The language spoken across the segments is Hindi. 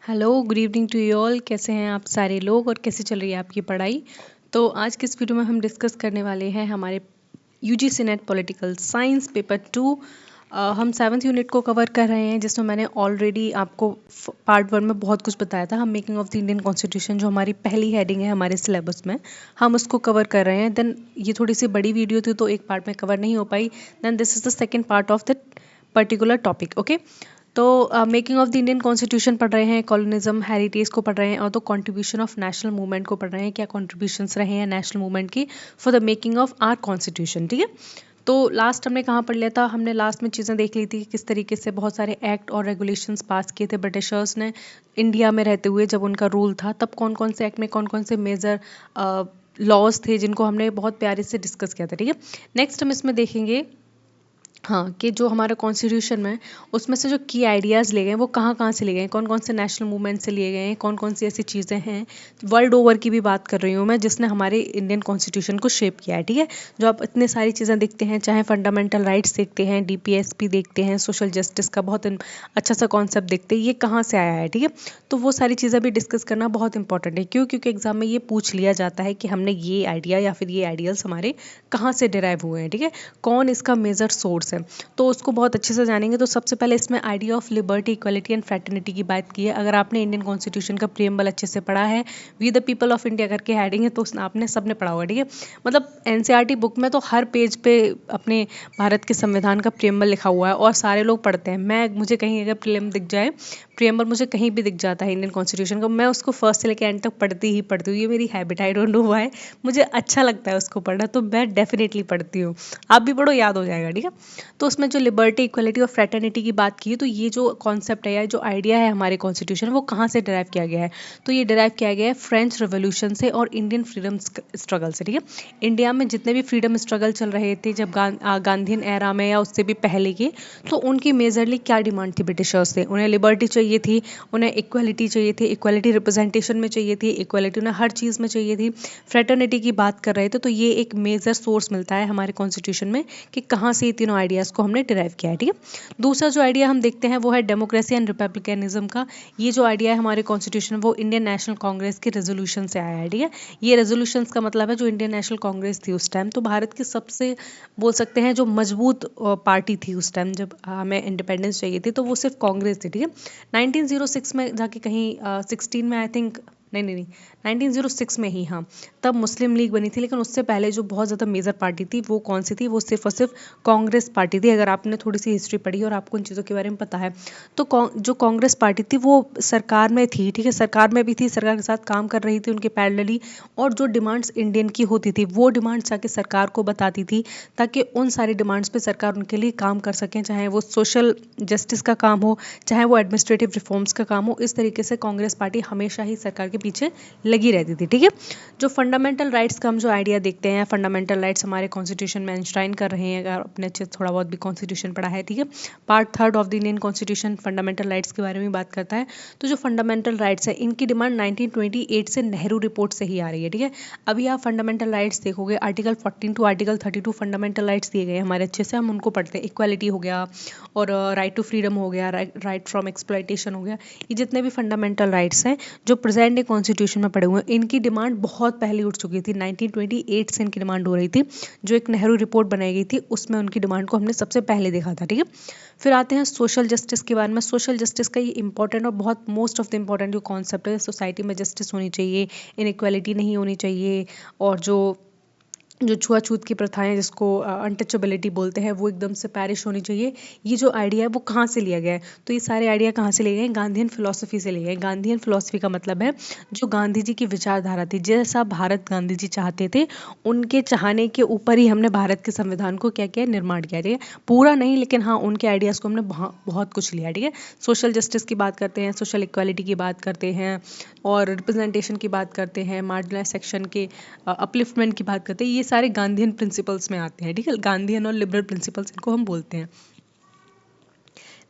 Hello, good evening to you all. कैसे हैं आप सारे लोग और कैसे चल रही है आपकी पढ़ाई? तो आज के इस वीडियो में हम डिस्कस करने वाले हैं हमारे UGC net political science paper 2। हम 7th यूनिट को कवर कर रहे हैं, जिसमें मैंने ऑलरेडी आपको पार्ट 1 में बहुत कुछ बताया था। हम making of the Indian constitution, जो हमारी पहली हेडिंग है हमारे सिलेबस में, हम उसको कवर कर रहे हैं। देन ये थोड़ी सी बड़ी वीडियो थी तो एक पार्ट में कवर नहीं हो पाई। Then this is the second part of the particular topic. Okay, तो making of the Indian constitution पढ़ रहे हैं, कॉलोनिज्म हेरिटेज को पढ़ रहे हैं, और तो कंट्रीब्यूशन ऑफ नेशनल मूवमेंट को पढ़ रहे हैं। क्या कंट्रीब्यूशंस रहे हैं नेशनल मूवमेंट की for the making of our constitution. ठीक है, तो लास्ट हमने कहाँ पढ़ लिया था? हमने लास्ट में चीज़ें देख ली थी कि किस तरीके से बहुत सारे एक्ट और रेगुलेशंस पास किए थे ब्रिटिशर्स ने इंडिया में रहते हुए। जब उनका रूल था तब कौन कौन से एक्ट में कौन कौन से मेजर लॉज थे, जिनको हमने बहुत प्यारे से डिस्कस किया था। ठीक है, नेक्स्ट हम इसमें देखेंगे हाँ कि जो हमारा कॉन्स्टिट्यूशन में उसमें से जो की आइडियाज़ लिए गए हैं वो कहाँ कहाँ से लिए गए हैं, कौन कौन से नेशनल मूवमेंट से लिए गए हैं, कौन कौन सी ऐसी चीज़ें हैं वर्ल्ड ओवर की भी बात कर रही हूँ मैं, जिसने हमारे इंडियन कॉन्स्टिट्यूशन को शेप किया है। ठीक है, जो आप इतने सारी चीज़ें देखते हैं, चाहे फंडामेंटल राइट्स देखते हैं, डीपीएसपी देखते हैं, सोशल जस्टिस का बहुत अच्छा सा कॉन्सेप्ट देखते हैं, ये कहाँ से आया है। ठीक है, तो वो सारी चीज़ें भी डिस्कस करना बहुत इंपॉर्टेंट है। क्यों? क्योंकि एग्जाम में ये पूछ लिया जाता है कि हमने ये आइडिया या फिर ये आइडियल्स हमारे कहाँ से डिराइव हुए हैं। ठीक है, कौन इसका मेजर सोर्स है, तो उसको बहुत अच्छे से जानेंगे। तो सबसे पहले इसमें idea of liberty, equality and fraternity की बात की है। अगर आपने इंडियन कॉन्स्टिट्यूशन का प्रियम्बल अच्छे से पढ़ा है, we the people of India करके हेडिंग है, तो आपने सबने पढ़ा होगा। ठीक है, मतलब एनसीईआरटी बुक में तो हर पेज पे अपने भारत के संविधान का प्रियम्बल लिखा हुआ है और सारे लोग पढ़ते हैं। मुझे कहीं अगर प्रियम्बल मुझे कहीं भी दिख जाता है इंडियन कॉन्स्टिट्यूशन का, मैं उसको फर्स्ट से लेकर एंड तक पढ़ती हूँ। ये मेरी habit, I don't know why, मुझे अच्छा लगता है उसको पढ़ना, तो मैं डेफिनेटली पढ़ती हूँ। आप भी पढ़ो, याद हो जाएगा। ठीक है, तो उसमें जो लिबर्टी, इक्वलिटी और फ्रेटर्निटी की बात की है, तो ये जो कॉन्सेप्ट है या जो आइडिया है हमारे कॉन्स्टिट्यूशन, वो कहाँ से डिराइव किया गया है? तो ये डिराइव किया गया है फ्रेंच रेवोल्यूशन से और इंडियन फ्रीडम स्ट्रगल से। ठीक है, इंडिया में जितने भी फ्रीडम स्ट्रगल चल रहे थे जब गांधीन एरा में या उससे भी पहले के, तो उनकी मेजरली क्या डिमांड थी ब्रिटिशर्स से? उन्हें लिबर्टी चाहिए थी, उन्हें इक्वलिटी चाहिए थी, इक्वलिटी रिप्रेजेंटेशन में चाहिए थी, इक्वलिटी उन्हें हर चीज़ में चाहिए थी, फ्रेटर्निटी की बात कर रहे थे। तो ये एक मेजर सोर्स मिलता है हमारे कॉन्स्टिट्यूशन में कि कहाँ से ये तीनों आइडियाज़ को हमने डिराइव किया है। ठीक है, दूसरा जो आइडिया हम देखते हैं वो है डेमोक्रेसी एंड रिपब्लिकनिज्म का। ये जो आइडिया है हमारे कॉन्स्टिट्यूशन वो इंडियन नेशनल कांग्रेस के रेजोल्यूशन से आया है। ठीक है, ये रेजोल्यूशंस का मतलब है जो इंडियन नेशनल कांग्रेस थी उस टाइम, तो भारत की सबसे बोल सकते हैं जो मजबूत पार्टी थी उस टाइम जब हमें इंडिपेंडेंस चाहिए थी, तो वो सिर्फ कांग्रेस थी। ठीक है, 1906 में जाके कहीं 16 में आई थिंक, नहीं 1906 में ही, हाँ, तब मुस्लिम लीग बनी थी। लेकिन उससे पहले जो बहुत ज़्यादा मेजर पार्टी थी वो कौन सी थी? वो सिर्फ और सिर्फ कांग्रेस पार्टी थी। अगर आपने थोड़ी सी हिस्ट्री पढ़ी और आपको उन चीज़ों के बारे में पता है, तो जो कांग्रेस पार्टी थी वो सरकार में थी। ठीक है, सरकार में भी थी, सरकार के साथ काम कर रही थी उनके पैरेलली, और जो डिमांड्स इंडियन की होती थी वो डिमांड्स जाके सरकार को बताती थी, ताकि उन सारी डिमांड्स पे सरकार उनके लिए काम कर सकें, चाहे वो सोशल जस्टिस का काम हो, चाहे वो एडमिनिस्ट्रेटिव रिफॉर्म्स का काम हो। इस तरीके से कांग्रेस पार्टी हमेशा ही सरकार के पीछे लगी रहती थी। ठीक है, जो फंडामेंटल राइट्स का हम जो आइडिया देखते हैं, फंडामेंटल राइट्स हमारे कॉन्स्टिट्यूशन में एंश्राइन कर रहे हैं, अगर आपने अच्छे थोड़ा बहुत भी कॉन्स्टिट्यूशन पढ़ा है। ठीक है, part 3 of the Indian constitution fundamental rights के बारे में बात करता है। तो जो फंडामेंटल राइट्स है इनकी डिमांड 1928 से नेहरू रिपोर्ट से ही आ रही है। ठीक है, अभी आप फंडामेंटल राइट्स देखोगे, article 14 to article 32 fundamental rights दिए गए हमारे, अच्छे से हम उनको पढ़ते हैं। इक्वालिटी हो गया, और राइट टू फ्रीडम हो गया, राइट फ्रॉम एक्सप्लॉयटेशन हो गया, ये जितने भी फंडामेंटल राइट्स हैं जो प्रेजेंट डे कॉन्स्टिट्यूशन में पड़े हुए हैं, इनकी डिमांड बहुत पहले उठ चुकी थी। 1928 से इनकी डिमांड हो रही थी। जो एक नेहरू रिपोर्ट बनाई गई थी उसमें उनकी डिमांड को हमने सबसे पहले देखा था। ठीक है, फिर आते हैं सोशल जस्टिस के बारे में। सोशल जस्टिस का ये इंपॉर्टेंट और बहुत मोस्ट ऑफ द इम्पॉर्टेंट जो कॉन्सेप्ट है, सोसाइटी में जस्टिस होनी चाहिए, इनइक्वालिटी नहीं होनी चाहिए, और जो छुआछूत की प्रथाएं जिसको अनटचेबिलिटी बोलते हैं वो एकदम से पैरिश होनी चाहिए। ये जो आइडिया है वो कहाँ से लिया गया है? तो ये सारे आइडिया कहाँ से लिए गए हैं? गांधीयन फिलॉसफी से लिए गए। गांधीयन फिलॉसफी का मतलब है जो गांधी जी की विचारधारा थी, जैसा भारत गांधी जी चाहते थे, उनके चाहने के ऊपर ही हमने भारत के संविधान को क्या किया? निर्माण किया। ठीक है, पूरा नहीं, लेकिन हाँ उनके आइडियाज़ को हमने बहुत कुछ लिया। ठीक है, सोशल जस्टिस की बात करते हैं, सोशल इक्वालिटी की बात करते हैं, और रिप्रेजेंटेशन की बात करते हैं, मार्जिनलाइज सेक्शन के अपलिफ्टमेंट की बात करते हैं। ये सारे गांधीयन प्रिंसिपल्स में आते हैं। ठीक है, गांधीयन और लिबरल प्रिंसिपल्स इनको हम बोलते हैं।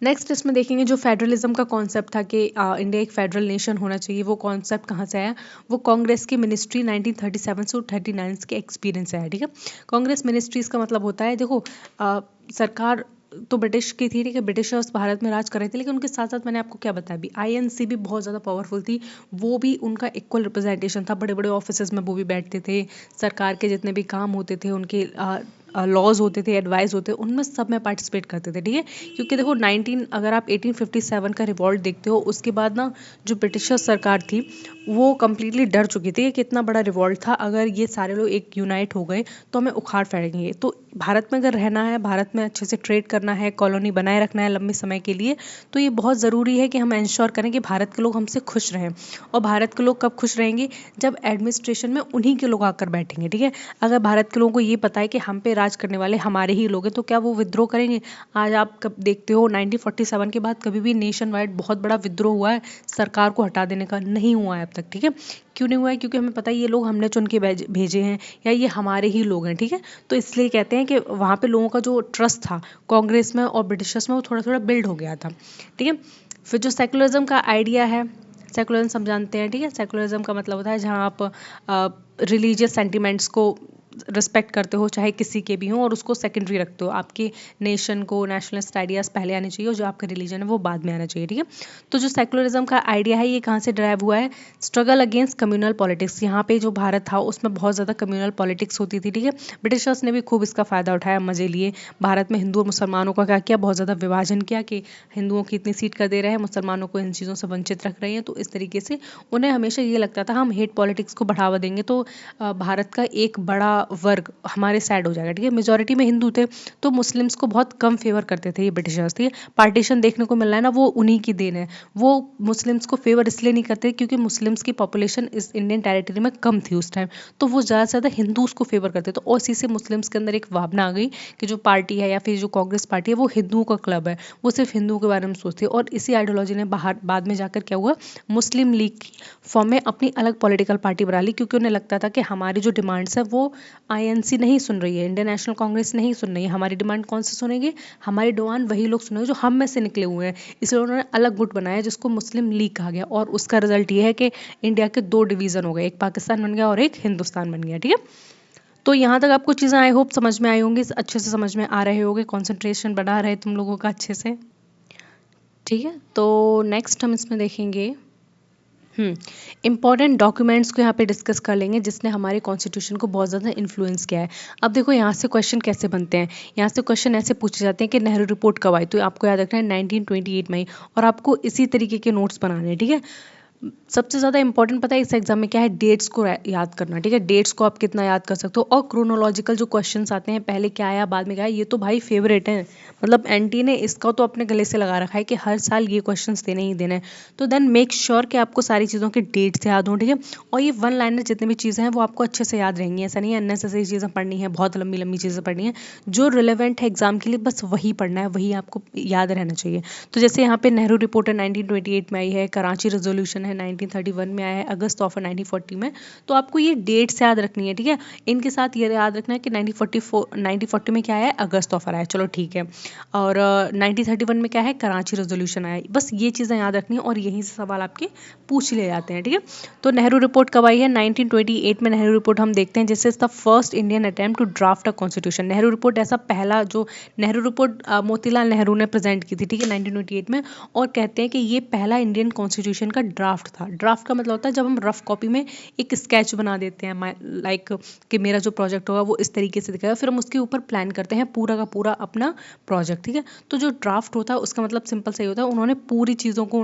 नेक्स्ट इसमें देखेंगे जो फेडरलिज्म का कॉन्सेप्ट था कि इंडिया एक फेडरल नेशन होना चाहिए, वो कॉन्सेप्ट कहाँ से आया? वो कांग्रेस की मिनिस्ट्री 1937 से 39 के एक्सपीरियंस से आया। ठीक है, कांग्रेस मिनिस्ट्रीज का मतलब होता है, देखो सरकार तो ब्रिटिश की थी, ठीक है, ब्रिटिशर्स भारत में राज कर रहे थे, लेकिन उनके साथ साथ मैंने आपको क्या बताया, भी आईएनसी भी बहुत ज़्यादा पावरफुल थी। वो भी उनका इक्वल रिप्रेजेंटेशन था, बड़े बड़े ऑफिसेज में वो भी बैठते थे, सरकार के जितने भी काम होते थे, उनके लॉज होते थे, एडवाइस होते, उनमें सब में पार्टिसिपेट करते थे, ठीक है। क्योंकि देखो अगर आप 1857 का रिवॉल्ट देखते हो, उसके बाद ना जो ब्रिटिशर सरकार थी वो कम्प्लीटली डर चुकी थी कि इतना बड़ा रिवॉल्ट था, अगर ये सारे लोग एक यूनाइट हो गए तो हमें उखाड़ फेंकेंगे। तो भारत में अगर रहना है, भारत में अच्छे से ट्रेड करना है, कॉलोनी बनाए रखना है लंबे समय के लिए, तो ये बहुत ज़रूरी है कि हम इंश्योर करें कि भारत के लोग हमसे खुश रहें। और भारत के लोग कब खुश रहेंगे, जब एडमिनिस्ट्रेशन में उन्हीं के लोग आकर बैठेंगे, ठीक है। अगर भारत के लोगों को ये पता है कि हम पे राज करने वाले हमारे ही लोग हैं, तो क्या वो विद्रोह करेंगे। आज आप कब देखते हो 1947 के बाद कभी भी नेशन वाइड बहुत बड़ा विद्रोह हुआ है सरकार को हटा देने का, नहीं हुआ है अब तक, ठीक है। क्यों नहीं हुआ है, क्योंकि हमें पता है ये लोग हमने चुन के भेजे हैं, या ये हमारे ही लोग हैं, ठीक है। तो इसलिए कहते हैं कि वहाँ पे लोगों का जो ट्रस्ट था कांग्रेस में और ब्रिटिशर्स में, वो थोड़ा थोड़ा बिल्ड हो गया था, ठीक है। फिर जो सेकुलरिज्म का आइडिया है, सेकुलरिज्म सब जानते हैं, ठीक है। सेकुलरिज्म का मतलब होता है जहाँ आप रिलीजियस सेंटिमेंट्स को रिस्पेक्ट करते हो, चाहे किसी के भी हों, और उसको सेकेंडरी रखते हो। आपके नेशन को नेशनलिस्ट आइडियाज़ पहले आने चाहिए और जो आपका रिलीजन है वो बाद में आना चाहिए, ठीक है। तो जो सेकुलरिज्म का आइडिया है ये कहाँ से ड्राइव हुआ है, स्ट्रगल अगेंस्ट कम्युनल पॉलिटिक्स। यहाँ पे जो भारत था उसमें बहुत ज़्यादा कम्युनल पॉलिटिक्स होती थी, ठीक है। ब्रिटिशर्स ने भी खूब इसका फ़ायदा उठाया, मज़े लिए। भारत में हिंदू और मुसलमानों का क्या किया, बहुत ज़्यादा विभाजन किया कि हिंदुओं की इतनी सीट कर दे रहे हैं, मुसलमानों को इन चीज़ों से वंचित रख रहे हैं। तो इस तरीके से उन्हें हमेशा ये लगता था हम हेट पॉलिटिक्स को बढ़ावा देंगे तो भारत का एक बड़ा वर्ग हमारे साइड हो जाएगा, ठीक है। मेजॉरिटी में हिंदू थे तो मुस्लिम्स को बहुत कम फेवर करते थे ये ब्रिटिशर्स, ठीक है। पार्टीशन देखने को मिल रहा है ना, वो उन्हीं की देन है। वो मुस्लिम्स को फेवर इसलिए नहीं करते क्योंकि मुस्लिम्स की पॉपुलेशन इस इंडियन टेरिटरी में कम थी उस टाइम, तो वो ज़्यादा से ज़्यादा हिंदूज को फेवर करते। तो इसी से मुस्लिम्स के अंदर एक भावना आ गई कि जो पार्टी है या फिर जो कांग्रेस पार्टी है वो हिंदुओं का क्लब है, वो सिर्फ हिंदुओं के बारे में सोचती है। और इसी आइडियोलॉजी ने बाद में जाकर क्या हुआ, मुस्लिम लीग की फॉर्म में अपनी अलग पॉलिटिकल पार्टी बना ली, क्योंकि उन्हें लगता था कि हमारी जो डिमांड्स है वो आईएनसी नहीं सुन रही है, इंडियन नेशनल कांग्रेस नहीं सुन रही है, हमारी डिमांड कौन से सुनेंगे, हमारी डिमांड वही लोग सुनेंगे जो हम में से निकले हुए हैं। इसलिए उन्होंने अलग गुट बनाया जिसको मुस्लिम लीग कहा गया, और उसका रिजल्ट ये है कि इंडिया के 2 डिवीज़न हो गए, एक पाकिस्तान बन गया और एक हिंदुस्तान बन गया, ठीक है। तो यहाँ तक आपको चीज़ें आई होप समझ में आई होंगी, अच्छे से समझ में आ रहे होंगे, कॉन्सेंट्रेशन बढ़ा रहे तुम लोगों का अच्छे से, ठीक है। तो नेक्स्ट हम इसमें देखेंगे इम्पॉर्टेंट डॉक्यूमेंट्स को यहाँ पे डिस्कस कर लेंगे जिसने हमारे कॉन्स्टिट्यूशन को बहुत ज़्यादा इन्फ्लुएंस किया है। अब देखो यहाँ से क्वेश्चन कैसे बनते हैं, यहाँ से क्वेश्चन ऐसे पूछे जाते हैं कि नेहरू रिपोर्ट कब आई, तो आपको याद रखना है 1928 में ही, और आपको इसी तरीके के नोट्स बनाने हैं, ठीक है। सबसे ज़्यादा इंपॉर्टेंट पता है इस एग्जाम में क्या है, डेट्स को याद करना, ठीक है। डेट्स को आप कितना याद कर सकते हो, और क्रोनोलॉजिकल जो क्वेश्चंस आते हैं, पहले क्या आया बाद में क्या आया, ये तो भाई फेवरेट है। मतलब एनटी ने इसका तो अपने गले से लगा रखा है कि हर साल ये क्वेश्चंस देने ही देने हैं। तो देन मेक श्योर कि आपको सारी चीज़ों के डेट्स याद हों, ठीक है। और ये वन लाइनर जितनी भी चीज़ें हैं वो आपको अच्छे से याद रहेंगी, ऐसा नहीं है अननेसेसरी चीज़ें पढ़नी है, बहुत लंबी लंबी चीज़ें पढ़नी है। जो रिलेवेंट है एग्जाम के लिए बस वही पढ़ना है, वही आपको याद रहना चाहिए। तो जैसे यहाँ पे नेहरू रिपोर्ट है 1928 में आई है, कराची रेजोल्यूशन है 1931 में आया है, अगस्त ऑफर 1940 में। तो आपको ये डेट्स याद रखनी है, ठीक है। इनके साथ ये याद रखना है कि 1940 में क्या आया है, अगस्त ऑफर आया, चलो ठीक है। और 1931 में क्या है, कराची रेजोल्यूशन आया। बस ये चीज़ें याद रखनी है और यहीं से सवाल आपके पूछ लिए जाते हैं, ठीक है। तो नेहरू रिपोर्ट कब आई है, 1928 में नेहरू रिपोर्ट हम देखते हैं, जिससे the first Indian attempt to draft a constitution. Nehru report ऐसा पहला जो नेहरू रिपोर्ट मोतीलाल नेहरू ने प्रेजेंट की थी, ठीक है, 1928 में। और कहते हैं कि ये पहला इंडियन कॉन्स्टिट्यूशन का ड्राफ्ट था। ड्राफ्ट का मतलब होता है जब हम रफ कॉपी में एक स्केच बना देते हैं, लाइक कि मेरा जो प्रोजेक्ट होगा वो इस तरीके से दिखेगा, फिर हम उसके ऊपर प्लान करते हैं पूरा का पूरा अपना प्रोजेक्ट, ठीक है। तो जो ड्राफ्ट होता है उसका मतलब सिंपल सही होता है, उन्होंने पूरी चीज़ों को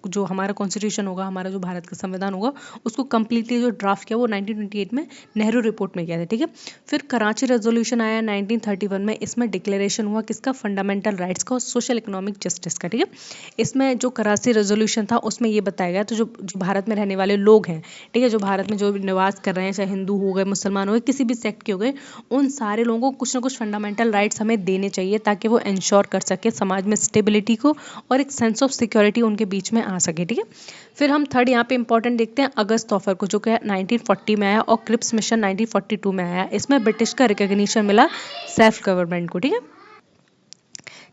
जो हमारा कॉन्स्टिट्यूशन होगा, हमारा जो भारत का संविधान होगा, उसको कम्प्लीटली जो ड्राफ्ट किया वो 1928 में नेहरू रिपोर्ट में किया था, ठीक है। फिर कराची रेजोल्यूशन आया 1931 में, इसमें डिक्लेरेशन हुआ किसका, फंडामेंटल राइट्स का और सोशल इकोनॉमिक जस्टिस का, ठीक है। इसमें जो कराची रेजोल्यूशन था उसमें ये बताया गया, तो जो भारत में रहने वाले लोग हैं, ठीक है, जो भारत में जो निवास कर रहे हैं, चाहे हिंदू हो गए, मुसलमान हो गए, किसी भी सेक्ट के हो गए, उन सारे लोगों को कुछ ना कुछ फंडामेंटल राइट्स हमें देने चाहिए ताकि वो इंश्योर कर सके समाज में स्टेबिलिटी को और एक सेंस ऑफ सिक्योरिटी उनके बीच में आ सके, ठीक है। फिर हम थर्ड यहाँ पे इंपॉर्टेंट देखते हैं अगस्त ऑफर को, जो कि 1940 में आया, और क्रिप्स मिशन 1942 में आया। इसमें ब्रिटिश का रिकॉग्निशन मिला सेल्फ गवर्नमेंट को, ठीक है।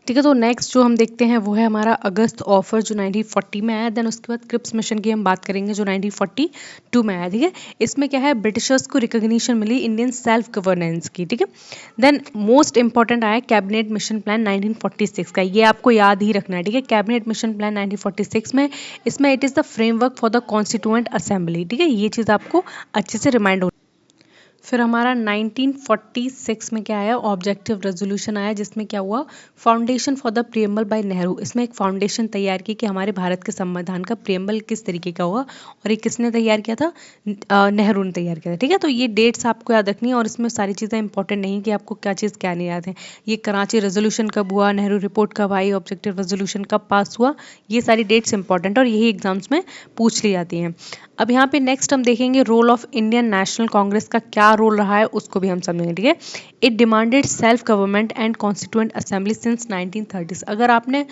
ठीक है। तो नेक्स्ट जो हम देखते हैं वो है हमारा अगस्त ऑफर जो 1940 में आया। देन उसके बाद क्रिप्स मिशन की हम बात करेंगे जो 1942 में आया। ठीक है, इसमें क्या है, ब्रिटिशर्स को रिकॉग्निशन मिली इंडियन सेल्फ गवर्नेंस की। ठीक है, देन मोस्ट इंपॉर्टेंट आया कैबिनेट मिशन प्लान 1946 का, ये आपको याद ही रखना है। ठीक है, कैबिनेट मिशन प्लान 1946 में, इसमें it is the framework for the constituent assembly. ठीक है, ये चीज़ आपको अच्छे से रिमाइंड हो। फिर हमारा 1946 में क्या आया, ऑब्जेक्टिव रेजोल्यूशन आया, जिसमें क्या हुआ, foundation for the preamble by Nehru. इसमें एक फाउंडेशन तैयार की कि हमारे भारत के संविधान का प्रियम्बल किस तरीके का हुआ, और ये किसने तैयार किया था, नेहरू ने तैयार किया था। ठीक है, तो ये डेट्स आपको याद रखनी है, और इसमें सारी चीज़ें इंपॉर्टेंट नहीं कि आपको क्या चीज़ क्या नहीं याद है। ये कराची रेजोल्यूशन कब हुआ, नेहरू रिपोर्ट कब आई, ऑब्जेक्टिव रेजोल्यूशन कब पास हुआ, ये सारी डेट्स इंपॉर्टेंट और यही एग्जाम्स में पूछ ली जाती हैं। अब यहाँ पे नेक्स्ट हम देखेंगे role of Indian National Congress का क्या रोल रहा है, उसको भी हम समझेंगे। ठीक है, it demanded self government and constituent assembly since 1930। अगर आपने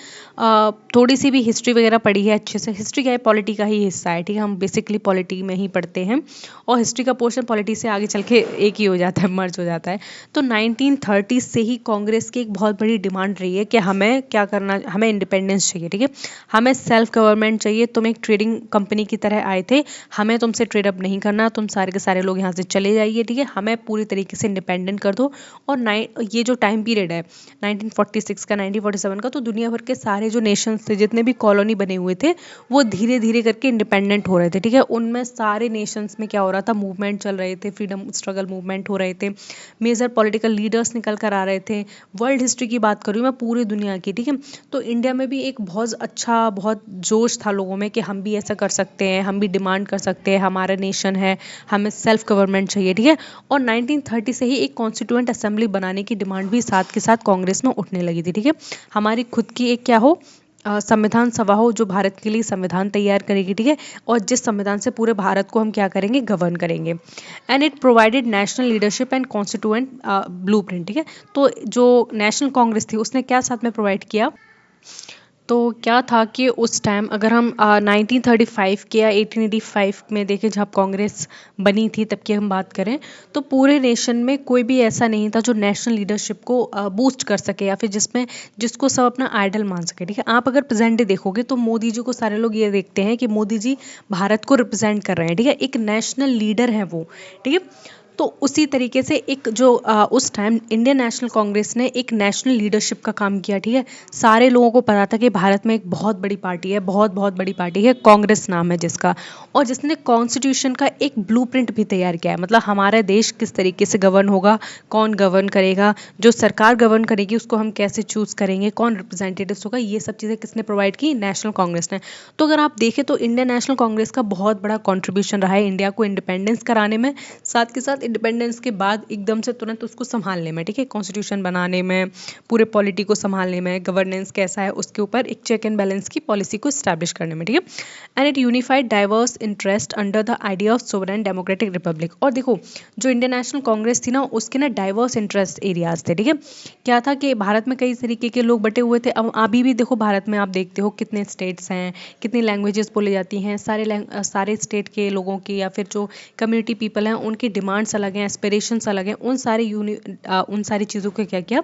थोड़ी सी भी हिस्ट्री वगैरह पढ़ी है अच्छे से, हिस्ट्री क्या है, पॉलिटी का ही हिस्सा है। ठीक है, हम बेसिकली पॉलिटी में ही पढ़ते हैं, और हिस्ट्री का पोर्शन पॉलिटी से आगे चल के एक ही हो जाता है, मर्ज हो जाता है। तो 1930 से ही कांग्रेस की एक बहुत बड़ी डिमांड रही है कि हमें क्या करना, हमें इंडिपेंडेंस चाहिए। ठीक है, हमें सेल्फ गवर्नमेंट चाहिए। तुम एक ट्रेडिंग कंपनी की तरह आए थे, हमें तुमसे ट्रेड अप नहीं करना, तुम सारे के सारे लोग यहाँ से चले जाइए। ठीक है, हमें पूरी तरीके से इंडिपेंडेंट कर दो। और ये जो टाइम पीरियड है 1946 का 1947 का, तो दुनिया भर के सारे जो नेशंस थे, जितने भी कॉलोनी बने हुए थे, वो धीरे धीरे करके इंडिपेंडेंट हो रहे थे। ठीक है, उनमें सारे नेशंस में क्या हो रहा था, मूवमेंट चल रहे थे, फ्रीडम स्ट्रगल मूवमेंट हो रहे थे, मेजर पॉलिटिकल लीडर्स निकल कर आ रहे थे। वर्ल्ड हिस्ट्री की बात करूँ मैं, पूरी दुनिया की। ठीक है, तो इंडिया में भी एक बहुत अच्छा, बहुत जोश था लोगों में कि हम भी ऐसा कर सकते हैं, हम भी डिमांड कर सकते हैं, हमारा नेशन है, हमें सेल्फ गवर्नमेंट चाहिए। ठीक है, और 1930 से ही एक कॉन्स्टिट्यूएंट असेंबली बनाने की डिमांड भी साथ के साथ कांग्रेस में उठने लगी थी। ठीक है, हमारी खुद की एक क्या हो, संविधान सभा हो, जो भारत के लिए संविधान तैयार करेगी। ठीक है, और जिस संविधान से पूरे भारत को हम क्या करेंगे, गवर्न करेंगे। And it provided national leadership and constituent blueprint. ठीक है, तो जो नेशनल कांग्रेस थी उसने क्या साथ में प्रोवाइड किया, तो क्या था कि उस टाइम अगर हम 1935 के या 1885 में देखें, जब कांग्रेस बनी थी तब की हम बात करें, तो पूरे नेशन में कोई भी ऐसा नहीं था जो नेशनल लीडरशिप को बूस्ट कर सके, या फिर जिसको सब अपना आइडल मान सके। ठीक है, आप अगर प्रेजेंट डे देखोगे तो मोदी जी को सारे लोग ये देखते हैं कि मोदी जी भारत को रिप्रेजेंट कर रहे हैं। ठीक है, एक नेशनल लीडर है वो। ठीक है, तो उसी तरीके से एक जो उस टाइम इंडियन नेशनल कांग्रेस ने एक नेशनल लीडरशिप का काम किया। ठीक है, सारे लोगों को पता था कि भारत में एक बहुत बड़ी पार्टी है, बहुत बहुत बड़ी पार्टी है, कांग्रेस नाम है जिसका, और जिसने कॉन्स्टिट्यूशन का एक ब्लूप्रिंट भी तैयार किया है। मतलब हमारा देश किस तरीके से गवर्न होगा, कौन गवर्न करेगा, जो सरकार गवर्न करेगी उसको हम कैसे चूज करेंगे, कौन रिप्रेजेंटेटिव्स होगा, ये सब चीज़ें किसने प्रोवाइड की, नेशनल कांग्रेस ने। तो अगर आप देखें तो इंडियन नेशनल कांग्रेस का बहुत बड़ा कॉन्ट्रीब्यूशन रहा है इंडिया को इंडिपेंडेंस कराने में, साथ के साथ इंडिपेंडेंस के बाद एकदम से तुरंत उसको संभालने में। ठीक है, कॉन्स्टिट्यूशन बनाने में, पूरे पॉलिटी को संभालने में, गवर्नेंस कैसा है उसके ऊपर एक चेक एंड बैलेंस की पॉलिसी को स्टैब्लिश करने में। ठीक है, and it unified diverse interest under the idea of sovereign democratic Republic. और देखो, जो इंडियन नेशनल कांग्रेस थी ना, उसके ना डाइवर्स इंटरेस्ट एरियाज थे। ठीक है, क्या था कि भारत में कई तरीके के लोग बटे हुए थे। अब अभी भी देखो, भारत में आप देखते हो कितने स्टेट्स हैं, कितनी लैंग्वेजेस बोली जाती हैं, सारे स्टेट के लोगों की या फिर जो कम्युनिटी पीपल हैं उनकी डिमांड्स अलग हैं, एस्पिरेशंस अलग हैं। उन सारी चीज़ों को क्या किया,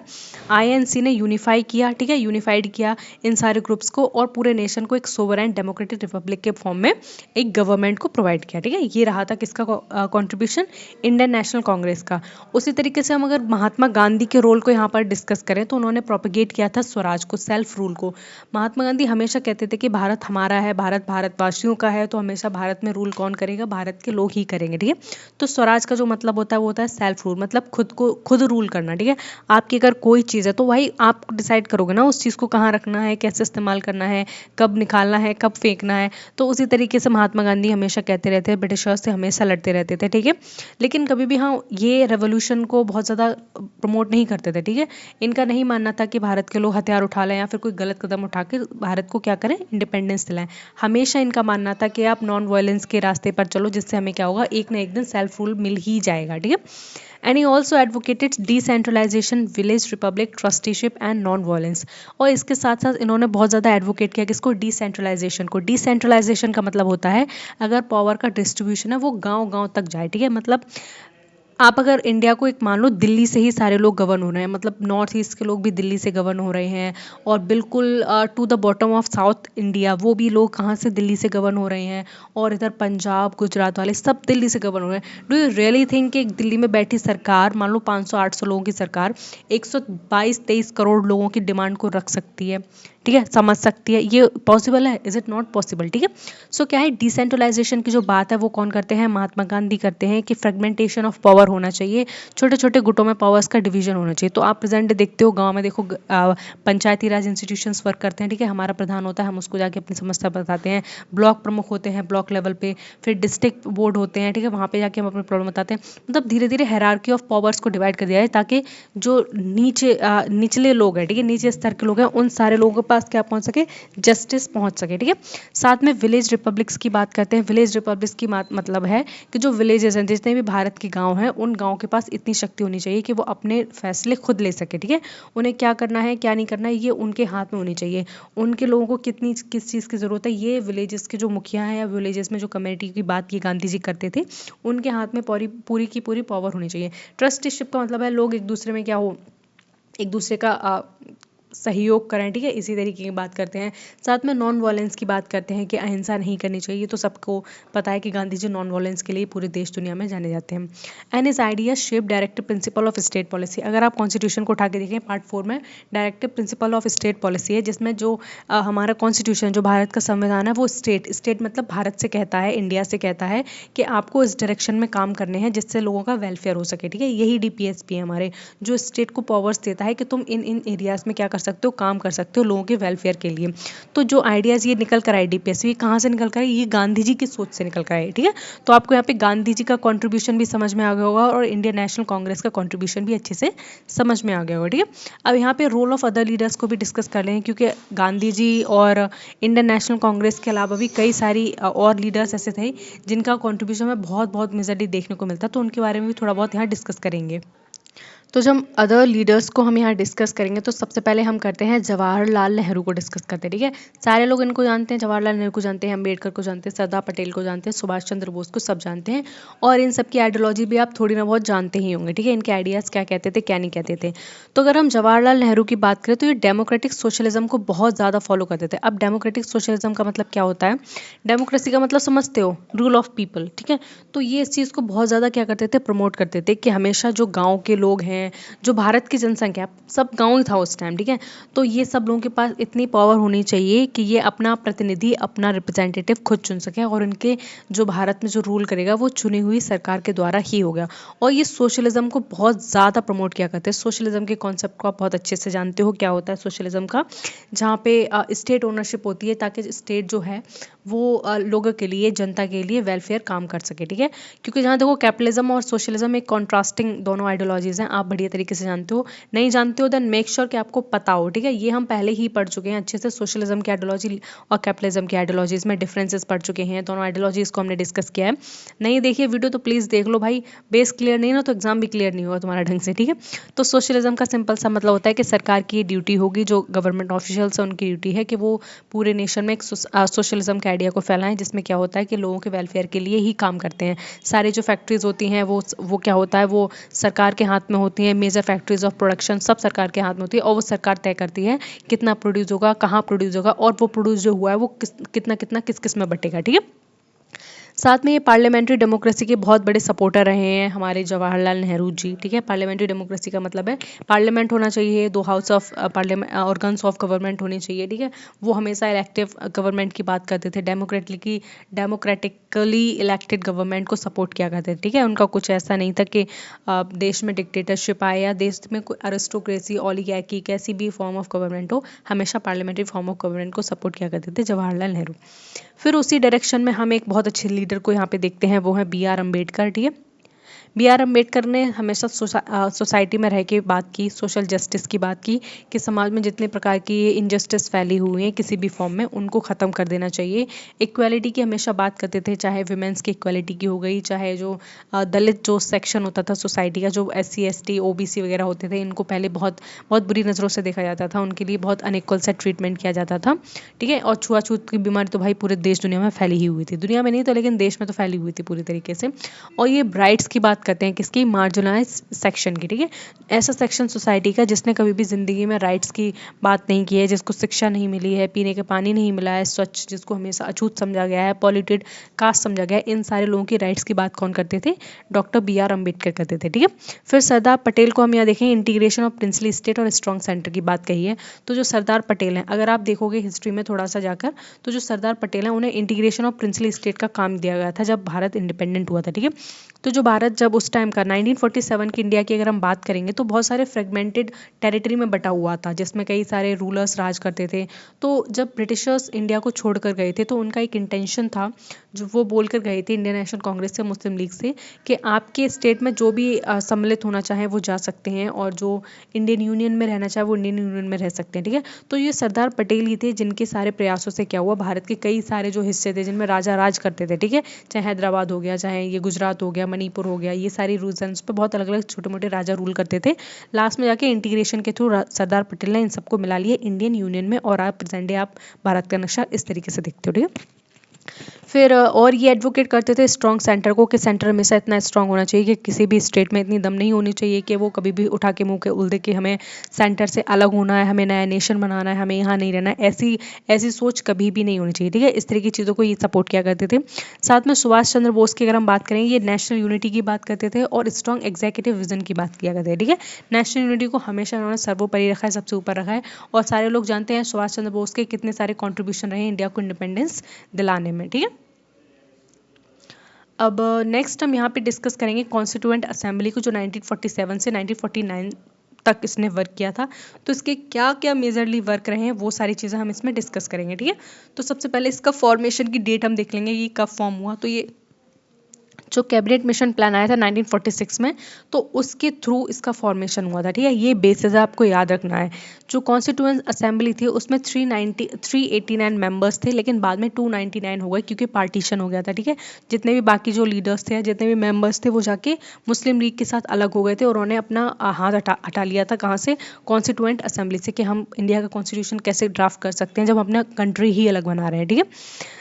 आईएनसी ने यूनिफाई किया। ठीक है, यूनिफाइड किया इन सारे ग्रुप्स को, और पूरे नेशन को एक सोवरेन डेमोक्रेटिक रिपब्लिक के फॉर्म में एक गवर्नमेंट को प्रोवाइड किया। ठीक है, ये रहा था किसका कॉन्ट्रीब्यूशन, इंडियन नेशनल कांग्रेस का। उसी तरीके से हम अगर महात्मा गांधी के रोल को यहाँ पर डिस्कस करें, तो उन्होंने प्रोपेगेट किया था स्वराज को, सेल्फ रूल को। महात्मा गांधी हमेशा कहते थे कि भारत हमारा है, भारत भारतवासियों का है, तो हमेशा भारत में रूल कौन करेगा, भारत के लोग ही करेंगे। ठीक है, तो स्वराज का जो मतलब होता है वो होता है सेल्फ रूल, मतलब खुद रूल करना। ठीक है, आपकी अगर कोई चीज़ है तो भाई आप डिसाइड करोगे ना उस चीज़ को कहाँ रखना है, कैसे इस्तेमाल करना है, कब निकालना है, कब फेंकना है। तो उसी तरीके से महात्मा गांधी हमेशा कहते रहते हैं, ब्रिटिशर्स से हमेशा लड़ते रहते थे। ठीक है, लेकिन कभी भी हाँ ये रेवोल्यूशन को बहुत ज़्यादा प्रमोट नहीं करते थे। ठीक है, इनका नहीं मानना था कि भारत के लोग हथियार उठा लें या फिर कोई गलत कदम उठा के भारत को क्या करें, इंडिपेंडेंस दिलाएं। हमेशा इनका मानना था कि आप नॉन वायलेंस के रास्ते पर चलो, जिससे हमें क्या होगा, एक ना एक दिन सेल्फ रूल मिल ही जाएगा। ठीक है, and he also advocated decentralisation, village republic, trusteeship and non violence. और इसके साथ साथ इन्होंने बहुत ज़्यादा एडवोकेट किया किसको, डिसेंट्रलाइजेशन को। डिसेंट्रलाइजेशन का मतलब होता है अगर पावर का डिस्ट्रीब्यूशन है वो गांव गांव तक जाए। ठीक है, मतलब आप अगर इंडिया को एक मान लो दिल्ली से ही सारे लोग गवर्न हो रहे हैं, मतलब नॉर्थ ईस्ट के लोग भी दिल्ली से गवर्न हो रहे हैं, और बिल्कुल to the bottom of South India वो भी लोग कहाँ से दिल्ली से गवर्न हो रहे हैं, और इधर पंजाब गुजरात वाले सब दिल्ली से गवर्न हो रहे हैं। डू यू रियली थिंक कि दिल्ली में बैठी सरकार मान लो 500-800 लोगों की सरकार 122-23 करोड़ लोगों की डिमांड को रख सकती है? ठीक है, समझ सकती है? ये पॉसिबल है? Is it not possible? ठीक है। सो क्या है, डिसेंट्रलाइजेशन की जो बात है वो कौन करते हैं? महात्मा गांधी करते हैं कि फ्रेगमेंटेशन ऑफ पावर होना चाहिए, छोटे छोटे गुटों में पावर्स का डिवीजन होना चाहिए। तो आप प्रेजेंट देखते हो गांव में, देखो पंचायती राज इंस्टीट्यूशंस वर्क करते हैं। ठीक है, हमारा प्रधान होता है, हम उसको जाके अपनी समस्या बताते हैं। ब्लॉक प्रमुख होते हैं ब्लॉक लेवल पे, फिर डिस्ट्रिक्ट बोर्ड होते हैं। ठीक है, वहाँ पे जाके हम अपनी प्रॉब्लम बताते हैं। मतलब धीरे धीरे हायरार्की ऑफ पावर्स को डिवाइड कर दिया है, ताकि जो निचले लोग हैं, ठीक है, नीचे स्तर के लोग हैं, उन सारे लोगों के पास क्या पहुंच सके? जस्टिस पहुंच सके। ठीक है, साथ में विलेज रिपब्लिक्स की बात करते हैं। विलेज रिपब्लिक्स की मतलब है कि जो विलेजेस हैं, जितने भी भारत के गांव हैं, उन गांव के पास इतनी शक्ति होनी चाहिए कि वो अपने फैसले खुद ले सके। ठीक है, उन्हें क्या करना है क्या नहीं करना है ये उनके हाथ में होनी चाहिए। उनके लोगों को कितनी किस चीज़ की ज़रूरत है, ये विलेजेस के जो मुखिया हैं या विलेजेस में जो कम्युनिटी की बात की गांधी जी करते थे, उनके हाथ में पूरी पूरी की पूरी पावर होनी चाहिए। ट्रस्टीशिप का मतलब है लोग एक दूसरे में क्या हो, एक दूसरे का सहयोग करें। ठीक है, इसी तरीके की बात करते हैं। साथ में नॉन वायलेंस की बात करते हैं कि अहिंसा नहीं करनी चाहिए। तो सबको पता है कि गांधी जी नॉन वायलेंस के लिए पूरे देश दुनिया में जाने जाते हैं। एंड इस idea shape directive principle of state policy. अगर आप कॉन्स्टिट्यूशन को उठा के देखें, पार्ट 4 में directive principle of state policy है, जिसमें जो हमारा कॉन्स्टिट्यूशन, जो भारत का संविधान है, वो स्टेट मतलब भारत से कहता है, इंडिया से कहता है कि आपको इस डायरेक्शन में काम करने हैं जिससे लोगों का वेलफेयर हो सके। ठीक है, यही डीपीएसपी है हमारे, जो स्टेट को पावर्स देता है कि तुम इन इन एरियाज में क्या कर सकते हो, काम कर सकते हो लोगों के वेलफेयर के लिए। तो जो आइडियाज़ ये निकल कर आए डीपीएसपी, कहाँ से निकल कर आए? ये गांधी जी की सोच से निकल कर आए। ठीक है, तो आपको यहाँ पे गांधी जी का कंट्रीब्यूशन भी समझ में आ गया होगा, और इंडियन नेशनल कांग्रेस का कंट्रीब्यूशन भी अच्छे से समझ में आ गया होगा। ठीक है, अब यहाँ पे रोल ऑफ अदर लीडर्स को भी डिस्कस कर लें, क्योंकि गांधी जी और इंडियन नेशनल कांग्रेस के अलावा भी कई सारी और लीडर्स ऐसे थे जिनका कॉन्ट्रीब्यूशन में बहुत बहुत मेजरली देखने को मिलता, तो उनके बारे में भी थोड़ा बहुत यहाँ डिस्कस करेंगे। तो जब अदर लीडर्स को हम यहाँ डिस्कस करेंगे, तो सबसे पहले हम करते हैं जवाहरलाल नेहरू को डिस्कस करते हैं। ठीक है, सारे लोग इनको जानते हैं, जवाहरलाल नेहरू को जानते हैं, अम्बेडकर को जानते हैं, सरदार पटेल को जानते हैं, सुभाष चंद्र बोस को सब जानते हैं, और इन सब की आइडियोलॉजी भी आप थोड़ी ना बहुत जानते ही होंगे। ठीक है, इनके आइडियाज़ क्या कहते थे क्या नहीं कहते थे। तो अगर हम जवाहरलाल नेहरू की बात करें, तो ये डेमोक्रेटिक सोशलिज्म को बहुत ज़्यादा फॉलो करते थे। अब डेमोक्रेटिक सोशलिज्म का मतलब क्या होता है? डेमोक्रेसी का मतलब समझते हो? Rule of people. ठीक है, तो ये इस चीज़ को बहुत ज़्यादा क्या करते थे, प्रमोट करते थे कि हमेशा जो गाँव के लोग हैं, जो भारत की जनसंख्या, सब गाँव ही था उस टाइम। ठीक है, तो ये सब लोगों के पास इतनी पावर होनी चाहिए कि ये अपना प्रतिनिधि, अपना रिप्रेजेंटेटिव खुद चुन सके, और इनके जो भारत में जो रूल करेगा वो चुनी हुई सरकार के द्वारा ही होगा। और ये सोशलिज्म को बहुत ज़्यादा प्रमोट किया करते हैं। सोशलिज्म के कॉन्सेप्ट को आप बहुत अच्छे से जानते हो, क्या होता है सोशलिज्म का? जहाँ पे स्टेट ओनरशिप होती है, ताकि स्टेट जो है वो लोगों के लिए, जनता के लिए वेलफेयर काम कर सके। ठीक है, क्योंकि जहाँ देखो कैपिटलिज्म और सोशलिज्म एक कॉन्ट्रास्टिंग दोनों आइडियोलॉजीज हैं, आप बढ़िया तरीके से जानते हो। नहीं जानते हो देन मेक श्योर कि आपको पता हो। ठीक है, ये हम पहले ही पढ़ चुके हैं अच्छे से, सोशलिज्म की आइडियोलॉजी और कैपिटलिज्म की आइडियोलॉजीज में डिफरेंसेस पढ़ चुके हैं, दोनों आइडियोलॉजीज को हमने डिस्कस किया है। नहीं देखिए वीडियो तो प्लीज़ देख लो भाई, बेस क्लियर नहीं ना तो एग्जाम भी क्लियर नहीं होगा तुम्हारा ढंग से। ठीक है, तो सोशलिज्म का सिंपल सा मतलब होता है कि सरकार की ड्यूटी होगी, जो गवर्नमेंट ऑफिशियल्स हैं उनकी ड्यूटी है कि वो पूरे नेशन में एक सोशलिज्म के आइडिया को फैलाएं, जिसमें क्या होता है कि लोगों के वेलफेयर के लिए ही काम करते हैं। सारी जो फैक्ट्रीज होती हैं वो क्या होता है, वो सरकार के हाथ में होती हैं। मेजर फैक्ट्रीज ऑफ प्रोडक्शन सब सरकार के हाथ में होती है, और वो सरकार तय करती है कितना प्रोड्यूस होगा, कहाँ प्रोड्यूस होगा, और वो प्रोड्यूस जो हुआ है वो कितना कितना किस किस में बटेगा। ठीक है, साथ में ये पार्लियामेंट्री डेमोक्रेसी के बहुत बड़े सपोर्टर रहे हैं हमारे जवाहरलाल नेहरू जी। ठीक है, पार्लियामेंट्री डेमोक्रेसी का मतलब है पार्लियामेंट होना चाहिए, 2 house of parliament organs of government होने चाहिए। ठीक है, वो हमेशा इलेक्टिव गवर्नमेंट की बात करते थे, डेमोक्रेटिकली इलेक्टेड गवर्नमेंट को सपोर्ट किया करते थे। ठीक है, उनका कुछ ऐसा नहीं था कि देश में डिक्टेटरशिप आए या देश में कोई अरिस्टोक्रेसी, ओलिगार्की, कैसी भी फॉर्म ऑफ गवर्नमेंट हो, हमेशा पार्लियामेंट्री फॉर्म ऑफ गवर्नमेंट को सपोर्ट किया करते थे जवाहरलाल नेहरू। फिर उसी डायरेक्शन में हम एक बहुत अच्छे लीडर को यहाँ पे देखते हैं, वो है बी आर अम्बेडकर। ठीक है, बी आर अम्बेडकर ने हमेशा सोसाइटी में रह के बात की, सोशल जस्टिस की बात की, कि समाज में जितने प्रकार की इनजस्टिस फैली हुई हैं किसी भी फॉर्म में, उनको ख़त्म कर देना चाहिए। इक्वालिटी की हमेशा बात करते थे, चाहे वुमेंस की इक्वालिटी की हो गई, चाहे जो दलित जो सेक्शन होता था सोसाइटी का, जो SC ST OBC वगैरह होते थे, इनको पहले बहुत बहुत बुरी नज़रों से देखा जाता था, उनके लिए बहुत अनइक्वल सा ट्रीटमेंट किया जाता था। ठीक है, और छुआछूत की बीमारी तो भाई पूरे देश दुनिया में फैली ही हुई थी, दुनिया में नहीं तो लेकिन देश में तो फैली हुई थी पूरी तरीके से। और ये राइट्स की बात बात करते हैं किसकी, मार्जिनलाइज सेक्शन की, ठीक है। ऐसा सेक्शन सोसाइटी का जिसने कभी भी ज़िंदगी में राइट्स की बात नहीं की है, जिसको शिक्षा नहीं मिली है, पीने के पानी नहीं मिला है स्वच्छ, जिसको हमेशा अछूत समझा गया है, पॉल्यूटेड कास्ट समझा गया है, इन सारे लोगों की राइट्स की बात कौन करते थे, डॉक्टर BR अम्बेडकर करते थे, ठीक है। फिर सरदार पटेल को हम यहाँ देखें, इंटीग्रेशन ऑफ प्रिंसली स्टेट और स्ट्रॉन्ग सेंटर की बात कही है। तो जो सरदार पटेल हैं, अगर आप देखोगे हिस्ट्री में थोड़ा सा जाकर, तो जो सरदार पटेल हैं उन्हें इंटीग्रेशन ऑफ प्रिंसली स्टेट का काम दिया गया था जब भारत इंडिपेंडेंट हुआ था, ठीक है। तो जो भारत जब उस टाइम का 1947 की इंडिया की अगर हम बात करेंगे तो बहुत सारे फ्रेगमेंटेड टेरिटरी में बटा हुआ था, जिसमें कई सारे रूलर्स राज करते थे। तो जब ब्रिटिशर्स इंडिया को छोड़कर गए थे तो उनका एक इंटेंशन था, जो वो बोल कर गए थे इंडियन नेशनल कांग्रेस से, मुस्लिम लीग से, कि आपके स्टेट में जो भी सम्मिलित होना चाहे वो जा सकते हैं, और जो इंडियन यूनियन में रहना चाहे वो इंडियन यूनियन में रह सकते हैं, ठीक है। तो ये सरदार पटेल ही थे जिनके सारे प्रयासों से क्या हुआ, भारत के कई सारे जो हिस्से थे जिनमें राजा राज करते थे, ठीक है, चाहे हैदराबाद हो गया, चाहे ये गुजरात हो गया, मणिपुर हो गया, ये सारी रीजन्स पे बहुत अलग अलग छोटे मोटे राजा रूल करते थे। लास्ट में जाके इंटीग्रेशन के थ्रू सरदार पटेल ने इन सबको मिला लिया इंडियन यूनियन में, और आप प्रेजेंट डे आप भारत का नक्शा इस तरीके से देखते हो, ठीक है। फिर और ये एडवोकेट करते थे स्ट्रॉन्ग सेंटर को, कि सेंटर हमेशा इतना स्ट्रॉन्ग होना चाहिए कि किसी भी स्टेट में इतनी दम नहीं होनी चाहिए कि वो कभी भी उठा के मुंह के उल दे कि हमें सेंटर से अलग होना है, हमें नया नेशन बनाना है, हमें यहाँ नहीं रहना है। ऐसी ऐसी सोच कभी भी नहीं होनी चाहिए, ठीक है। इस तरह की चीज़ों को ये सपोर्ट किया करते थे। साथ में सुभाष चंद्र बोस की अगर हम बात करें, ये नेशनल यूनिटी की बात करते थे और स्ट्रॉन्ग एग्जीक्यूटिव विजन की बात किया करते थे, ठीक है। नेशनल यूनिटी को हमेशा उन्होंने सर्वोपरि रखा है, सबसे ऊपर रखा है, और सारे लोग जानते हैं सुभाष चंद्र बोस के कितने सारे कॉन्ट्रीब्यूशन रहे इंडिया को इंडिपेंडेंस दिलाने में, ठीक है। अब नेक्स्ट हम यहाँ पे डिस्कस करेंगे कॉन्स्टिट्यूएंट असेंबली को, जो 1947 से 1949 तक इसने वर्क किया था। तो इसके क्या क्या मेजरली वर्क रहे हैं वो सारी चीज़ें हम इसमें डिस्कस करेंगे, ठीक है। तो सबसे पहले इसका फॉर्मेशन की डेट हम देख लेंगे, ये कब फॉर्म हुआ। तो ये जो कैबिनेट मिशन प्लान आया था 1946 में, तो उसके थ्रू इसका फॉर्मेशन हुआ था, ठीक है। ये बेसिस आपको याद रखना है। जो कॉन्स्टिट्यूएंट असेंबली थी उसमें 389 मेंबर्स थे, लेकिन बाद में 299 हो गए क्योंकि पार्टीशन हो गया था, ठीक है। जितने भी बाकी जो लीडर्स थे, जितने भी मेंबर्स थे, वो जाके मुस्लिम लीग के साथ अलग हो गए थे, और उन्होंने अपना हाथ हटा लिया था कहाँ से, कॉन्स्टिट्यूएंट असेंबली से, कि हम इंडिया का कॉन्स्टिट्यूशन कैसे ड्राफ्ट कर सकते हैं जब हम अपना कंट्री ही अलग बना रहे हैं, ठीक है।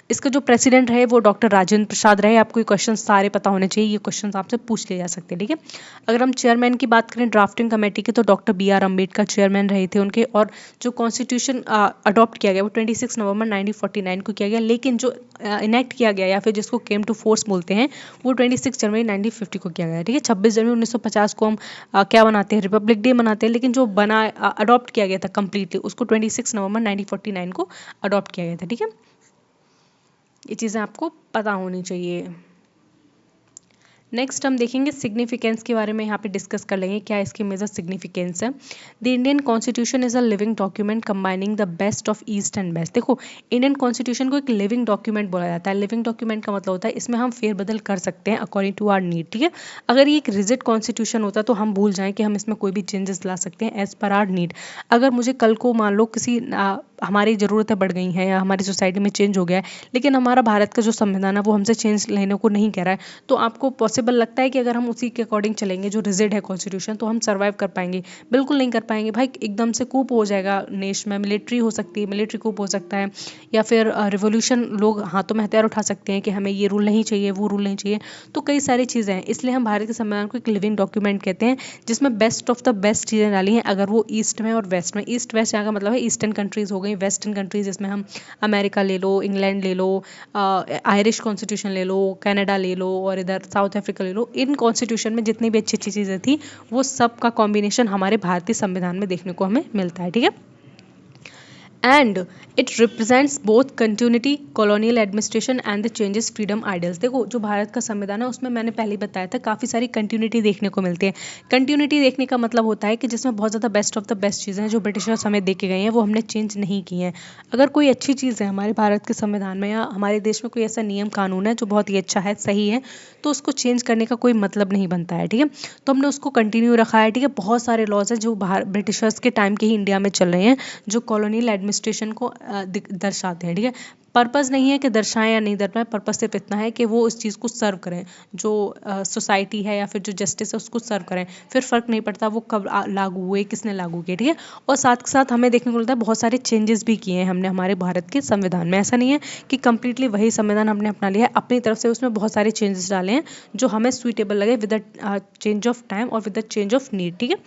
इसका जो प्रेसिडेंट रहे वो डॉक्टर राजेंद्र प्रसाद रहे। आपको ये क्वेश्चन सारे पता होने चाहिए, ये क्वेश्चन आपसे पूछ लिए जा सकते हैं, ठीक है। अगर हम चेयरमैन की बात करें ड्राफ्टिंग कमेटी के, तो डॉक्टर BR अम्बेडकर चेयरमैन रहे थे उनके, और जो कॉन्स्टिट्यूशन अडॉप्ट किया गया वो 26 नवंबर 1949 को किया गया, लेकिन जो इनेक्ट किया गया या फिर जिसको केम टू फोर्स बोलते हैं, वो 26 जनवरी 1950 को किया गया, ठीक है। 26 जनवरी 1950 को हम क्या मनाते हैं, रिपब्लिक डे मनाते हैं, लेकिन जो बना अडॉप्ट किया गया था कम्प्लीटली, उसको 26 नवंबर 1949 को अडॉप्ट किया गया था, ठीक है। ये चीज़ें आपको पता होनी चाहिए। नेक्स्ट हम देखेंगे सिग्निफिकेंस के बारे में, यहाँ पे डिस्कस कर लेंगे क्या इसकी मेजर सिग्निफिकेंस है। The Indian constitution is a living document combining the best of east and west. देखो, इंडियन कॉन्स्टिट्यूशन को एक लिविंग डॉक्यूमेंट बोला जाता है। लिविंग डॉक्यूमेंट का मतलब होता है इसमें हम फेरबदल कर सकते हैं अकॉर्डिंग टू आवर नीड, ठीक है। अगर ये एक रिजिड कॉन्स्टिट्यूशन होता तो हम भूल जाएं कि हम इसमें कोई भी चेंजेस ला सकते हैं एज पर आवर नीड। अगर मुझे कल को मान लो किसी हमारी ज़रूरतें बढ़ गई हैं या हमारी सोसाइटी में चेंज हो गया है, लेकिन हमारा भारत का जो संविधान है वो हमसे चेंज लेने को नहीं कह रहा है, तो आपको पॉसिबल लगता है कि अगर हम उसी के अकॉर्डिंग चलेंगे जो रिजिड है कॉन्स्टिट्यूशन, तो हम सर्वाइव कर पाएंगे? बिल्कुल नहीं कर पाएंगे भाई। एकदम से कूप हो जाएगा नेश में, मिलिट्री हो सकती है, मिलिट्री कूप हो सकता है, या फिर रिवोल्यूशन, लोग हाथों में हथियार उठा सकते हैं कि हमें ये रूल नहीं चाहिए, वो रूल नहीं चाहिए। तो कई सारी चीज़ें हैं, इसलिए हम भारत के संविधान को एक लिविंग डॉक्यूमेंट कहते हैं, जिसमें बेस्ट ऑफ द बेस्ट चीज़ें डाली हैं। अगर वो ईस्ट में और वेस्ट में, ईस्ट वेस्ट यहाँ का मतलब है ईस्टर्न कंट्रीज़ हो गई, वेस्टर्न कंट्रीज़ जिसमें हम अमेरिका ले लो, इंग्लैंड ले लो, आयरिश कॉन्स्टिट्यूशन ले लो, कनाडा ले लो, और इधर साउथ अफ्रीका ले लो। इन कॉन्स्टिट्यूशन में जितनी भी अच्छी अच्छी चीज़ें थी वो सब का कॉम्बिनेशन हमारे भारतीय संविधान में देखने को हमें मिलता है, ठीक है। And it represents both continuity, colonial administration and the changes freedom ideals. देखो, जो भारत का संविधान है उसमें मैंने पहले बताया था काफ़ी सारी कंटिन्यूटी देखने को मिलती है। कंटिन्यूटी देखने का मतलब होता है कि जिसमें बहुत ज़्यादा बेस्ट ऑफ द बेस्ट चीज़ें हैं जो ब्रिटिशर्स हमें दे के गए हैं वो हमने चेंज नहीं की हैं। अगर कोई अच्छी चीज़ है हमारे भारत के संविधान में या हमारे देश में कोई ऐसा नियम कानून है जो बहुत ही अच्छा है, सही है, तो उसको चेंज करने का कोई मतलब नहीं बनता है, ठीक है। तो हमने उसको कंटिन्यू रखा है, ठीक है। बहुत सारे लॉज हैं जो ब्रिटिशर्स के टाइम के ही इंडिया में चल रहे हैं, जो कॉलोनियल एडमिनिस्ट्रेशन को दर्शाते हैं, ठीक है। पर्पज़ नहीं है कि दर्शाएं या नहीं दर्शाएं, पर्पज़ सिर्फ इतना है कि वो उस चीज़ को सर्व करें, जो सोसाइटी है या फिर जो जस्टिस है उसको सर्व करें। फिर फ़र्क नहीं पड़ता वो कब लागू हुए, किसने लागू किए, ठीक है। और साथ के साथ हमें देखने को मिलता है बहुत सारे चेंजेस भी किए हैं हमने हमारे भारत के संविधान में। ऐसा नहीं है कि कम्प्लीटली वही संविधान हमने अपना लिया है, अपनी तरफ से उसमें बहुत सारे चेंजेस डाले हैं जो हमें सुइटेबल लगे with the change of time और with the change of need, ठीक है।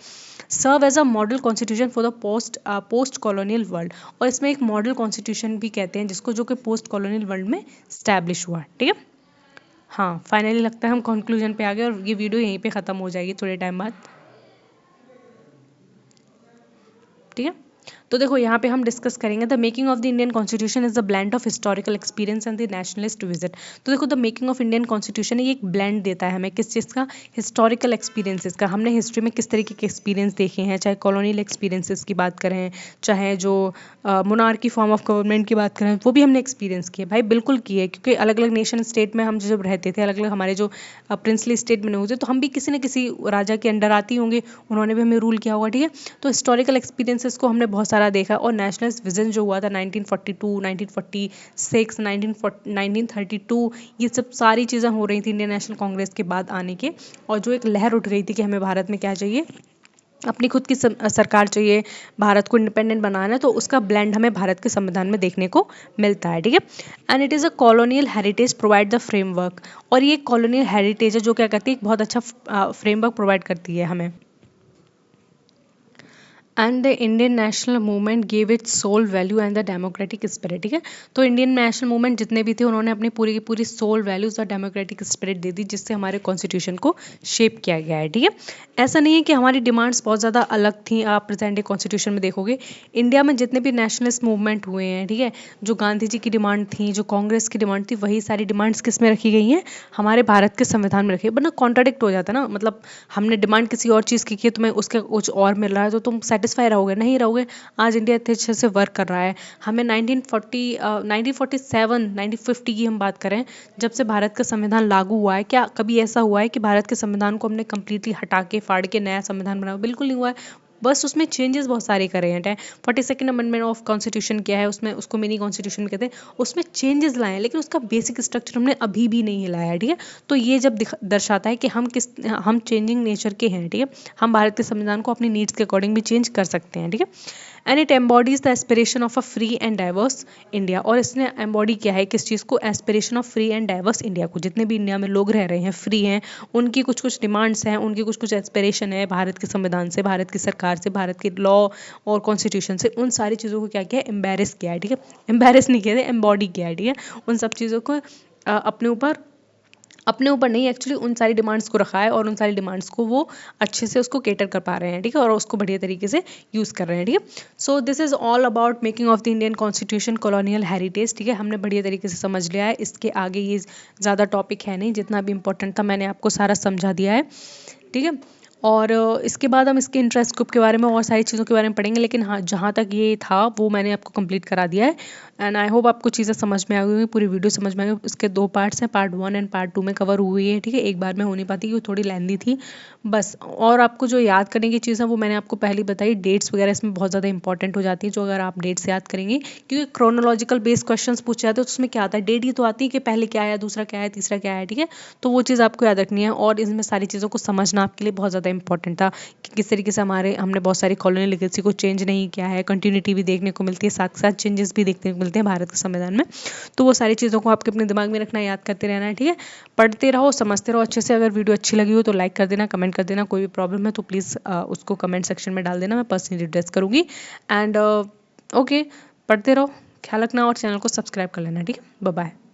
Serve as a model constitution for the post colonial world, और इसमें एक मॉडल कॉन्स्टिट्यूशन भी कहते हैं जिसको, जो कि पोस्ट कॉलोनियल वर्ल्ड में स्टैब्लिश हुआ, ठीक है। हाँ, फाइनली लगता है हम कंक्लूजन पे आ गए और ये वीडियो यहीं पे ख़त्म हो जाएगी थोड़े टाइम बाद, ठीक है। तो देखो यहाँ पे हम डिस्कस करेंगे the making of the Indian constitution is the blend of historical experience and the nationalist visit. तो देखो the making of Indian constitution ये एक ब्लेंड देता है हमें किस चीज़ का, हिस्टोरिकल एक्सपीरियंसेस का। हमने हिस्ट्री में किस तरीके के एक्सपीरियंस देखे हैं, चाहे कॉलोनियल एक्सपीरियंसेस की बात करें, चाहे जो मोनार्की फॉर्म ऑफ गवर्नमेंट की बात करें, वो भी हमने एक्सपीरियंस किए भाई, बिल्कुल किए। क्योंकि अलग अलग नेशन स्टेट में हम जब रहते थे, अलग अलग हमारे जो प्रिंसली स्टेट बने हुए थे, तो हम भी किसी न किसी राजा के अंडर आती होंगे, उन्होंने भी हमें रूल किया होगा, ठीक है। तो हिस्टोरिकल एक्सपीरियंसेस को हमने बहुत सारा देखा। और नेशनलिस्ट विजन जो हुआ था 1942, 1946, 1932, ये सब सारी चीज़ें हो रही थी इंडियन नेशनल कांग्रेस के बाद आने के, और जो एक लहर उठ गई थी कि हमें भारत में क्या चाहिए, अपनी खुद की सरकार चाहिए, भारत को इंडिपेंडेंट बनाना है, तो उसका ब्लेंड हमें भारत के संविधान में देखने को मिलता है, ठीक है। And it is a colonial heritage provide the framework, और ये कॉलोनियल हेरिटेज है जो क्या करती है, एक बहुत अच्छा फ्रेमवर्क प्रोवाइड करती है हमें। And the Indian national movement gave it soul value and the democratic spirit, ठीक है। तो इंडियन नेशनल मूवमेंट जितने भी थे, उन्होंने अपनी पूरी की पूरी सोल वैल्यूज और डेमोक्रेटिक स्पिरिट दे दी, जिससे हमारे कॉन्स्टिट्यूशन को शेप किया गया है, ठीक है। ऐसा नहीं है कि हमारी डिमांड्स बहुत ज़्यादा अलग थी। आप प्रेजेंट डे कॉन्स्टिट्यूशन में देखोगे, इंडिया में जितने भी नेशनलिस्ट मूवमेंट हुए हैं, ठीक है, जो गांधी जी की डिमांड थी, जो कांग्रेस की डिमांड थी, वही सारी डिमांड्स किस में रखी गई हैं, हमारे भारत के संविधान में रखी है। वरना कॉन्ट्राडिक्ट हो जाता है ना, मतलब हमने डिमांड किसी और चीज़ की है, तुम्हें उसके कुछ और मिल रहा है, तो तुम सेटिस्फाई रहोगे, नहीं रहोगे। आज इंडिया इतने अच्छे से वर्क कर रहा है। हमें 1947, 1950 की हम बात करें, जब से भारत का संविधान लागू हुआ है, क्या कभी ऐसा हुआ है कि भारत के संविधान को हमने कम्प्लीटली हटा के फाड़ के नया संविधान बनाया? बिल्कुल नहीं हुआ है। बस उसमें चेंजेस बहुत सारे करे हैं। 42nd अमेंडमेंट ऑफ कॉन्स्टिट्यूशन क्या है, उसमें उसको मिनी कॉन्स्टिट्यूशन में कहते हैं, उसमें चेंजेस लाए हैं, लेकिन उसका बेसिक स्ट्रक्चर हमने अभी भी नहीं हिलाया है, ठीक है। तो ये जब दर्शाता है कि हम चेंजिंग नेचर के हैं, ठीक है। हम भारत के संविधान को अपनी नीड्स के अकॉर्डिंग भी चेंज कर सकते हैं, ठीक है। And it embodies the aspiration of a free and diverse India, और इसने एम्बॉडी किया है किस चीज़ को, aspiration of free and diverse India को। जितने भी इंडिया में लोग रह रहे हैं, फ्री हैं, उनकी कुछ कुछ डिमांड्स हैं, उनकी कुछ कुछ एस्पिरेशन है भारत के संविधान से, भारत की सरकार से, भारत के लॉ और कॉन्स्टिट्यूशन से। उन सारी चीज़ों को क्या किया है, एम्बेरस किया है, ठीक है। एम्बेरस नहीं किया है, एम्बॉडी किया है, ठीक है। उन सब चीज़ों को अपने ऊपर नहीं, एक्चुअली उन सारी डिमांड्स को रखा है, और उन सारी डिमांड्स को वो अच्छे से उसको केटर कर पा रहे हैं, ठीक है, और उसको बढ़िया तरीके से यूज़ कर रहे हैं, ठीक है। So this is all about making of the Indian constitution colonial heritage, ठीक है। हमने बढ़िया तरीके से समझ लिया है। इसके आगे ये ज़्यादा टॉपिक है नहीं, जितना भी इंपॉर्टेंट था मैंने आपको सारा समझा दिया है, ठीक है। और इसके बाद हम इसके इंटरेस्ट ग्रुप के बारे में और सारी चीज़ों के बारे में पढ़ेंगे, लेकिन हाँ, जहाँ तक ये था वो मैंने आपको कंप्लीट करा दिया है। एंड आई होप आपको चीज़ें समझ में आ गई होंगी, पूरी वीडियो समझ में आ गई। इसके 2 पार्ट्स हैं, पार्ट 1 एंड पार्ट 2 में कवर हुई है, ठीक है। एक बार में हो नहीं पाती क्योंकि थोड़ी लेंदी थी बस। और आपको जो याद करने की चीज़ है वो मैंने आपको पहले बताई, डेट्स वगैरह इसमें बहुत ज़्यादा इंपॉर्टेंट हो जाती है, जो अगर आप डेट्स याद करेंगे, क्योंकि क्रोनोलॉजिकल बेस्ड क्वेश्चन पूछे जाते हैं, तो उसमें क्या आता है, डेट ही तो आती है कि पहले क्या आया, दूसरा क्या है, तीसरा क्या है, ठीक है। तो वो चीज़ आपको याद रखनी है, और इसमें सारी चीज़ों को समझना आपके लिए बहुत ज़्यादा इंपॉर्टेंट था कि किस तरीके से हमने बहुत सारी कॉलोनियल लीगेसी को चेंज नहीं किया है, कंटिन्यूटी भी देखने को मिलती है, साथ साथ चेंजेस भी देखने को मिलते हैं भारत के संविधान में। तो वो सारी चीज़ों को आपके अपने दिमाग में रखना, याद करते रहना है, ठीक है। पढ़ते रहो, समझते रहो अच्छे से। अगर वीडियो अच्छी लगी हो तो लाइक कर देना, कमेंट कर देना। कोई भी प्रॉब्लम है तो प्लीज़ उसको कमेंट सेक्शन में डाल देना, मैं पर्सनली एड्रेस करूँगी। एंड ओके, पढ़ते रहो, ख्याल रखना, और चैनल को सब्सक्राइब कर लेना, ठीक है। Bye bye.